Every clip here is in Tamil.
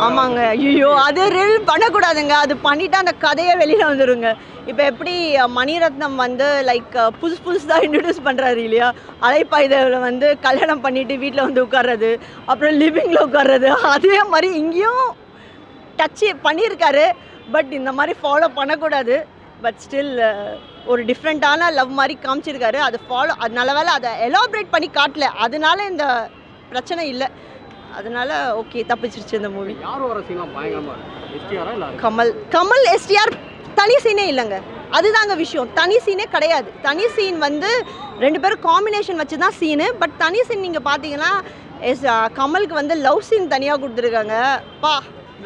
ஆமாங்க. ஐயோ, அது ரிவீல் பண்ணக்கூடாதுங்க. அது பண்ணிட்டா அந்த கதையே வெளியில் வந்துருங்க. இப்போ எப்படி மணிரத்னம் வந்து லைக் புதுசாக இன்ட்ரடியூஸ் பண்ணுறாரு இல்லையா, அலைப்பாய்தேவில் வந்து கல்யாணம் பண்ணிவிட்டு வீட்டில் வந்து உட்கார்றது, அப்புறம் லிவிங்கில் உட்கார்றது, அதே மாதிரி இங்கேயும் டச்சு பண்ணியிருக்காரு. பட் இந்த மாதிரி ஃபாலோ பண்ணக்கூடாது. பட் ஸ்டில் ஒரு டிஃப்ரெண்ட்டான லவ் மாதிரி காமிச்சிருக்காரு. அது அது நல்ல வேலை அதை எலாபரேட் பண்ணி காட்டல, அதனால இந்த பிரச்சனை இல்லை. அதனால ஓகே, தப்பிச்சிருச்சு இந்த மூவி. கமல் எஸ்டிஆர் தனி சீனே இல்லைங்க. அதுதாங்க விஷயம். தனி சீனே கிடையாது. தனி சீன் வந்து 2 பேரும் காம்பினேஷன் வச்சு தான் சீனு. பட் தனி சீன் நீங்கள் பார்த்தீங்கன்னா கமலுக்கு வந்து லவ் சீன் தனியாக கொடுத்துருக்காங்க.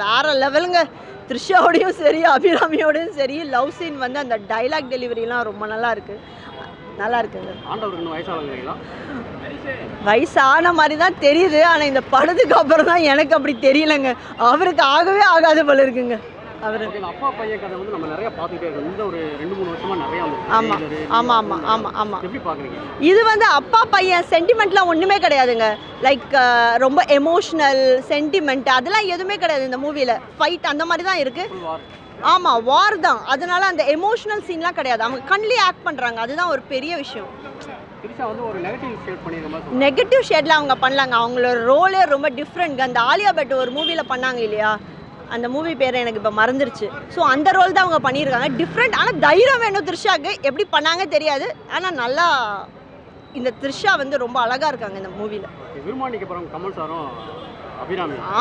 வேறு லெவலுங்க. த்ரிஷாவோடையும் சரி அபிராமியோடையும் சரி லவ் சீன் வந்து அந்த டைலாக் டெலிவரிலாம் ரொம்ப நல்லா இருக்குங்க. வயசான மாதிரி தான் தெரியுது. ஆனால் இந்த படத்துக்கு அப்புறம் தான் எனக்கு அப்படி தெரியலங்க. அவருக்கு ஆகவே ஆகாத போல இருக்குங்க. இது வந்து அப்பா பையன் சென்டிமெண்ட்லாம் ஒன்றுமே கிடையாதுங்க. லைக் ரொம்ப எமோஷ்னல் சென்டிமெண்ட் அதெல்லாம் எதுவுமே கிடையாது இந்த மூவியில். ஃபைட் அந்த மாதிரி தான் இருக்குது. ஆமாம், வார் தான். அதனால அந்த எமோஷ்னல் சீன்லாம் கிடையாது. அவங்க கண்ணிலே ஆக்ட் பண்ணுறாங்க. அதுதான் ஒரு பெரிய விஷயம். நெகட்டிவ் ஷேடில் அவங்க பண்ணலாங்க. அவங்களோட ரோலே ரொம்ப டிஃப்ரெண்ட். அந்த ஆலியா பட் ஒரு மூவியில் பண்ணாங்க இல்லையா, அந்த மூவி பேர் எனக்கு இப்போ மறந்துருச்சு. ஸோ அந்த ரோல் தான் அவங்க பண்ணியிருக்காங்க. டிஃப்ரெண்ட். ஆனால் தைரியம் வேணும் த்ரிஷாவுக்கு. எப்படி பண்ணாங்க தெரியாது. ஆனால் நல்லா இந்த த்ரிஷா வந்து ரொம்ப அழகாக இருக்காங்க இந்த மூவியில்.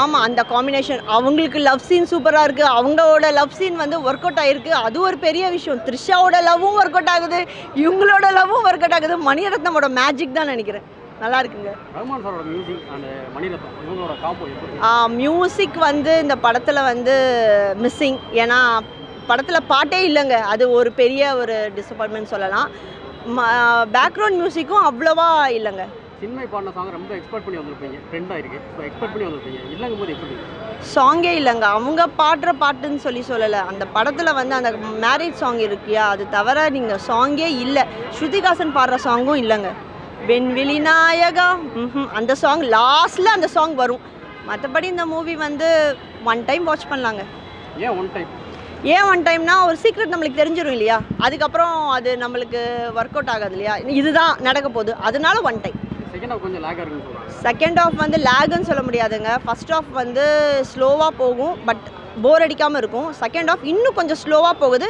ஆமாம், அந்த காம்பினேஷன் அவங்களுக்கு லவ் சீன் சூப்பராக இருக்குது. அவங்களோட லவ் சீன் வந்து ஒர்க் அவுட் ஆகிருக்கு. அது ஒரு பெரிய விஷயம். த்ரிஷாவோட லவ்வும் ஒர்க் அவுட் ஆகுது, இவங்களோட லவ்வும் ஒர்க் அவுட் ஆகுது. மணிரத்னமோட மேஜிக் தான் நினைக்கிறேன். நல்லா இருக்குங்க. மியூசிக் வந்து இந்த படத்தில் வந்து மிஸ்ஸிங். ஏன்னா படத்தில் பாட்டே இல்லைங்க. அது ஒரு பெரிய ஒரு டிசப்பாயின்மெண்ட் சொல்லலாம். பேக்ரவுண்ட் மியூசிக்கும் அவ்வளோவா இல்லைங்க. சாங்கே இல்லைங்க. அவங்க பாடுற பாட்டுன்னு சொல்லலை. அந்த படத்தில் வந்து அந்த மேரேஜ் சாங் இருக்கியா, அது தவிர நீங்கள் சாங்கே இல்லை. ஸ்ருதிகாசன் பாடுற சாங்கும் இல்லைங்க. வெண்வெளி நாயகா அந்த சாங் லாஸ்ட்டில் அந்த சாங் வரும். மற்றபடி இந்த மூவி வந்து 1 டைம் வாட்ச் பண்ணலாங்க. ஏன் 1 டைம்னா ஒரு சீக்ரெட் நம்மளுக்கு தெரிஞ்சிடும் இல்லையா, அதுக்கப்புறம் அது நம்மளுக்கு ஒர்க் அவுட் ஆகாது இல்லையா, இதுதான் நடக்க போகுது. அதனால 1 டைம். செகண்ட் ஆஃப் வந்து லேகுன்னு சொல்ல முடியாதுங்க. ஃபர்ஸ்ட் ஆஃப் வந்து ஸ்லோவாக போகும், பட் போர் அடிக்காமல் இருக்கும். செகண்ட் ஆஃப் இன்னும் கொஞ்சம் ஸ்லோவாக போகுது,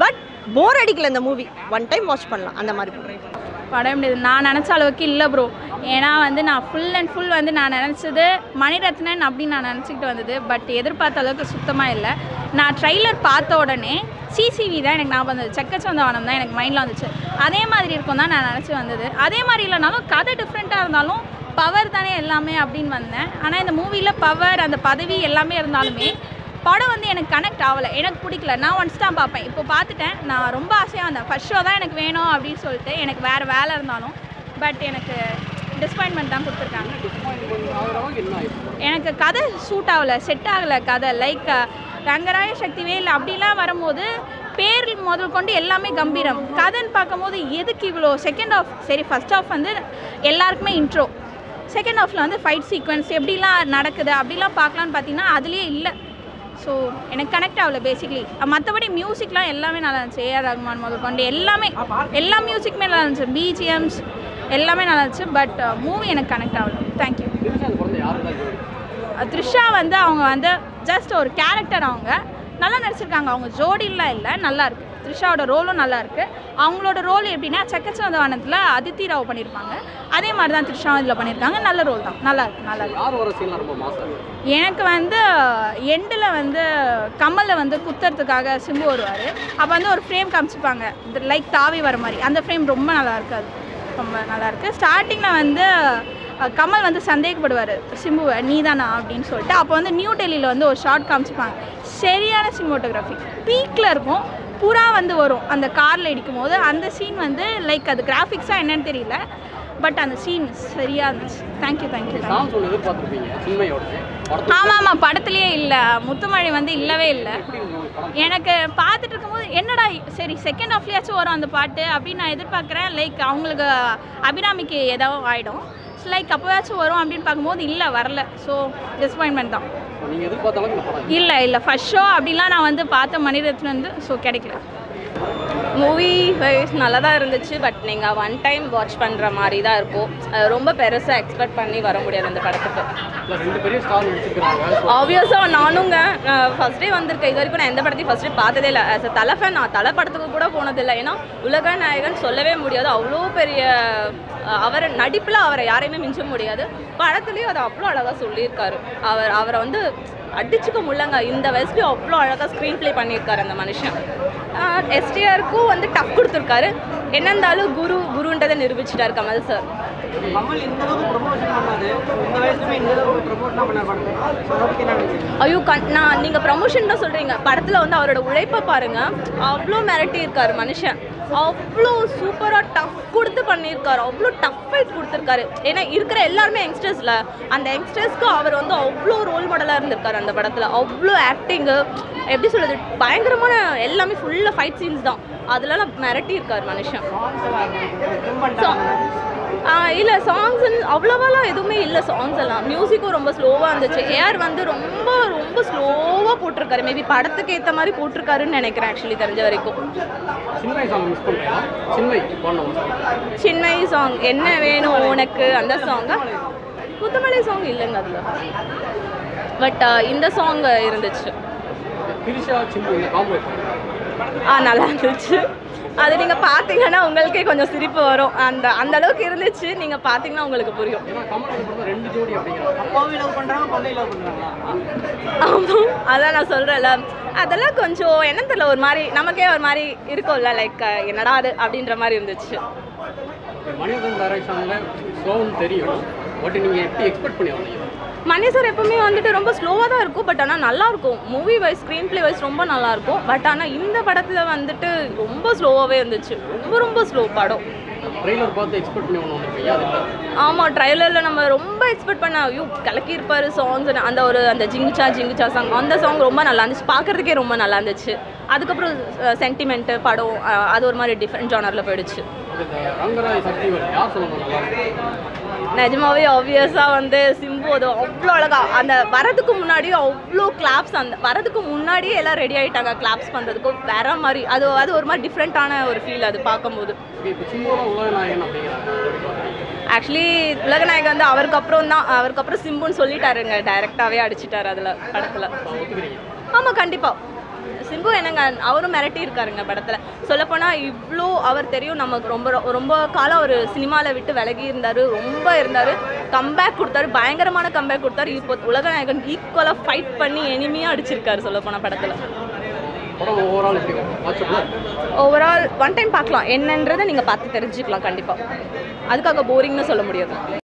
பட் போர் அடிக்கல. இந்த மூவி 1 டைம் வாட்ச் பண்ணலாம். அந்த மாதிரி படம் முடியுது. நான் நினச்ச அளவுக்கு இல்லை ப்ரோ. ஏன்னா வந்து நான் ஃபுல் அண்ட் ஃபுல் வந்து நான் நினச்சது மணிரத்னன் அப்படின்னு நான் நினச்சிக்கிட்டு வந்தது. பட் எதிர்பார்த்த அளவுக்கு சுத்தமாக இல்லை. நான் ட்ரைலர் பார்த்த உடனே சிசிவி தான் எனக்கு ஞாபகம் வந்தது. செக்கச்சவந்தவானம் தான் எனக்கு மைண்டில் வந்துச்சு. அதே மாதிரி இருக்கும் தான் நான் நினச்சி வந்தது. அதே மாதிரி இல்லைனாலும் கதை டிஃப்ரெண்ட்டாக இருந்தாலும் பவர் தானே எல்லாமே அப்படின்னு வந்தேன். ஆனால் இந்த மூவியில் பவர் அந்த பதவி எல்லாமே இருந்தாலுமே படம் வந்து எனக்கு கனெக்ட் ஆகலை. எனக்கு பிடிக்கல. நான் ஒன்ஸ் தான் பார்ப்பேன். இப்போ பார்த்துட்டேன். நான் ரொம்ப ஆசையாக வந்தேன். ஃபர்ஸ்ட் ஷோ தான் எனக்கு வேணும் அப்படின்னு சொல்லிட்டு. எனக்கு வேறு வேலை இருந்தாலும் பட் எனக்கு டிஸப்பாயின்மெண்ட் தான் கொடுத்துருக்காங்க. எனக்கு கதை சூட் ஆகலை, செட் ஆகலை கதை. லைக் ரங்கராய சக்திவேல் அப்படிலாம் வரும்போது பேர் முதல் கொண்டு எல்லாமே கம்பீரம். கதைன்னு பார்க்கும்போது எதுக்கு இவ்வளோ செகண்ட் ஆஃப் சரி ஃபர்ஸ்ட் ஆஃப் வந்து எல்லாருக்குமே இன்ட்ரோ, செகண்ட் ஆஃபில் வந்து ஃபைட் சீக்வன்ஸ் எப்படிலாம் நடக்குது அப்படிலாம் பார்க்கலான்னு பார்த்தீங்கன்னா அதுலேயே இல்லை. ஸோ எனக்கு கனெக்ட் ஆகலை பேசிக்லி. மற்றபடி மியூசிக்லாம் எல்லாமே நல்லா இருந்துச்சு. ஏஆர் ரஹ்மான் முதல் கொண்டு எல்லா மியூசிக்குமே நல்லா இருந்துச்சு. பிஜிஎம்ஸ் எல்லாமே நல்லா இருந்துச்சு. பட் மூவி எனக்கு கனெக்ட் ஆகலை. தேங்க்யூ. த்ரிஷா வந்து அவங்க வந்து ஜஸ்ட் ஒரு கேரக்டர். அவங்க நல்லா நடிச்சிருக்காங்க. அவங்க ஜோடிலாம் இல்லை, நல்லா இருக்குது. த்ரிஷாவோட ரோலும் நல்லா இருக்குது. அவங்களோட ரோல் எப்படின்னா செக்கச்சவந்தவானத்தில் அதித்தி ராவ் பண்ணியிருப்பாங்க. அதே மாதிரி தான் த்ரிஷாவும் இதில் பண்ணியிருக்காங்க. நல்ல ரோல் தான். நல்லா இருக்கு. எனக்கு வந்து எண்டில் வந்து கமலை வந்து குத்துறதுக்காக சிம்பு வருவார். அப்போ வந்து ஒரு ஃப்ரேம் காமிச்சிப்பாங்க லைக் தாவி வர மாதிரி. அந்த ஃப்ரேம் ரொம்ப நல்லா இருக்குது. அது ரொம்ப நல்லாயிருக்கு. ஸ்டார்டிங்கில் வந்து கமல் வந்து சந்தேகப்படுவார் சிம்புவை, நீ தானா அப்படின்னு சொல்லிட்டு. அப்போ வந்து நியூ டெல்லியில் வந்து ஒரு ஷார்ட் காமிச்சிப்பாங்க. சரியான சினிமோட்டோகிராஃபி பீக்கில் இருக்கும். புறா வந்து வரும் அந்த காரில் இடிக்கும் போது. அந்த சீன் வந்து லைக் அது கிராஃபிக்ஸாக என்னன்னு தெரியல, பட் அந்த சீன் சரியாக இருந்துச்சு. தேங்க்யூ. ஆமாம், படத்துலேயே இல்லை. முத்துமழை வந்து இல்லவே இல்லை. எனக்கு பார்த்துட்டு இருக்கும்போது என்னடா சரி செகண்ட் ஹாஃப்லேயாச்சும் வரும் அந்த பாட்டு அப்படின்னு நான் எதிர்பார்க்குறேன். லைக் அவங்களுக்கு அபிராமிக்கு ஏதோ ஆகிடும். இட்ஸ் லைக் அப்போவாச்சும் வரும் அப்படின்னு பார்க்கும்போது இல்லை வரல. ஸோ டிசப்பாயின்மெண்ட் தான். நீங்கள் எதிர்பார்த்த அளவுக்கு இந்த படம் இல்லை ஃபர்ஸ்ட் ஷோ அப்படிலாம் நான் வந்து பார்த்த மணிரத்னம் வந்து ஸோ கிடைக்கல. மூவி வைஸ் நல்லா தான் இருந்துச்சு. பட் நீங்கள் ஒன் டைம் வாட்ச் பண்ணுற மாதிரி தான் இருக்கும். ரொம்ப பெருசாக எக்ஸ்பெக்ட் பண்ணி வர முடியாது இந்த படத்துக்கு. ரெண்டு பெரிய ஸ்டார் நடிச்சிருக்காங்க. ஆப்வியஸாக நானுங்க ஃபஸ்ட் டே வந்திருக்கேன். இது வரைக்கும் நான் எந்த படத்தையும் ஃபஸ்ட் டே பார்த்ததே இல்லை. ஆஸ் அ தலை ஃபேன் நான் தலை படத்துக்கு கூட போனதில்லை. ஏன்னா உலக நாயகன் சொல்லவே முடியாது. அவ்வளோ பெரிய அவர் நடிப்பில் அவரை யாரையுமே மிஞ்ச முடியாது. படத்துலேயும் அதை அவ்வளோ அழகாக சொல்லியிருக்காரு. அவரை வந்து அடிச்சுக்க முடியலங்க. இந்த வயசுலேயும் அவ்வளோ அழகாக ஸ்க்ரீன் ப்ளே பண்ணியிருக்காரு அந்த மனுஷன். எஸ்டிஆருக்கும் வந்து டஃப் கொடுத்துருக்காரு. என்ன இருந்தாலும் குருன்றதை நிரூபிச்சிட்டார் கமல் சார். ஐயோ நான் நீங்கள் ப்ரமோஷன் தான் சொல்கிறீங்க. படத்தில் வந்து அவரோட உழைப்பை பாருங்கள். அவ்வளோ மிரட்டி இருக்கார் மனுஷன். அவ்வளோ சூப்பராக டஃப் கொடுத்து பண்ணியிருக்காரு. அவ்வளோ டஃப் ஃபைட் கொடுத்துருக்காரு. ஏன்னா இருக்கிற எல்லாருமே யங்ஸ்டர்ஸில் அந்த யங்ஸ்டர்ஸ்க்கு அவர் வந்து அவ்வளோ ரோல் மாடலாக இருந்திருக்காரு அந்த படத்தில். அவ்வளோ ஆக்டிங்கு எப்படி சொல்கிறது பயங்கரமான எல்லாமே ஃபுல்லாக ஃபைட் சீன்ஸ் தான். அதெல்லாம் மிரட்டி இருக்கார் மனுஷன். இல்லை சாங்ஸ் அவ்வளோவாலாம் எதுவுமே இல்லை. சாங்ஸ் எல்லாம் மியூசிக்கும் ரொம்ப ஸ்லோவாக இருந்துச்சு. ஏஆர் வந்து ரொம்ப ரொம்ப ஸ்லோவாக போட்டிருக்காரு. மேபி படத்துக்கு ஏற்ற மாதிரி போட்டிருக்காருன்னு நினைக்கிறேன் ஆக்சுவலி தெரிஞ்ச வரைக்கும். சின்மை சாங் என்ன வேணும் உனக்கு அந்த சாங்கா? முத்துமலை சாங் இல்லைங்க அதில். பட் இந்த சாங் இருந்துச்சு. நல்லா இருந்துச்சு. அது நீங்கள் பார்த்தீங்கன்னா உங்களுக்கே கொஞ்சம் சிரிப்பு வரும். அந்த அளவுக்கு இருந்துச்சு. நீங்கள் பார்த்தீங்கன்னா உங்களுக்கு புரியும். ஆமாம் அதான் நான் சொல்கிறேன்ல. அதெல்லாம் கொஞ்சம் என்ன தெரியல ஒரு மாதிரி நமக்கே ஒரு மாதிரி இருக்கும்ல. லைக் என்னடா அது அப்படின்ற மாதிரி இருந்துச்சு. மணி சார் எப்பவுமே வந்துட்டு ரொம்ப ஸ்லோவாக தான் இருக்கும். பட் ஆனால் நல்லாயிருக்கும். Movie wise screenplay wise ரொம்ப நல்லாயிருக்கும். பட் ஆனால் இந்த படத்தில் வந்துட்டு ரொம்ப ஸ்லோவாகவே இருந்துச்சு. ரொம்ப ரொம்ப ஸ்லோ படம். ஆமாம் ட்ரைலரில் நம்ம ரொம்ப எக்ஸ்பெக்ட் பண்ண ஐயோ கலக்கியிருப்பார் சாங்ஸ். அந்த ஜிங்குச்சா சாங் அந்த சாங் ரொம்ப நல்லா இருந்துச்சு. பார்க்குறதுக்கே ரொம்ப நல்லா இருந்துச்சு. அதுக்கப்புறம் சென்டிமெண்ட்டு படம் அது ஒரு மாதிரி டிஃப்ரெண்ட் ஜானரில் போயிடுச்சு. நிஜமாவே ஆப்வியஸாக வந்து சிம்பு அது அவ்வளோ அழகா அந்த வரதுக்கு முன்னாடியும் அவ்வளோ கிளாப்ஸ். அந்த வரதுக்கு முன்னாடியே எல்லாம் ரெடி ஆகிட்டாங்க கிளாப்ஸ் பண்ணுறதுக்கு. வேற மாதிரி அது ஒரு மாதிரி டிஃப்ரெண்ட்டான ஒரு ஃபீல் அது பார்க்கும்போது. ஆக்சுவலி உலகநாயகன் வந்து அவருக்கு அப்புறம் சிம்புன்னு சொல்லிட்டாருங்க. டைரெக்டாகவே அடிச்சிட்டாரு அதில் படத்தில். ஆமாம் கண்டிப்பாக சிம்பு என்னங்க அவரும் மிரட்டி இருக்காருங்க படத்தில். சொல்லப்போனால் இவ்வளோ அவர் தெரியும் நமக்கு. ரொம்ப காலம் ஒரு சினிமாவில் விட்டு விலகி இருந்தார். ரொம்ப இருந்தார். கம்பேக் கொடுத்தாரு. பயங்கரமான கம்பேக் கொடுத்தாரு. இப்போ உலகநாயகன் ஈக்குவலாக ஃபைட் பண்ணி எனிமையாக அடிச்சிருக்காரு சொல்லப்போனால் படத்தில். ஓவரால் ஒன் டைம் பார்க்கலாம். என்னன்றதை நீங்கள் பார்த்து தெரிஞ்சுக்கலாம் கண்டிப்பாக. அதுக்காக போரிங்னு சொல்ல முடியாது.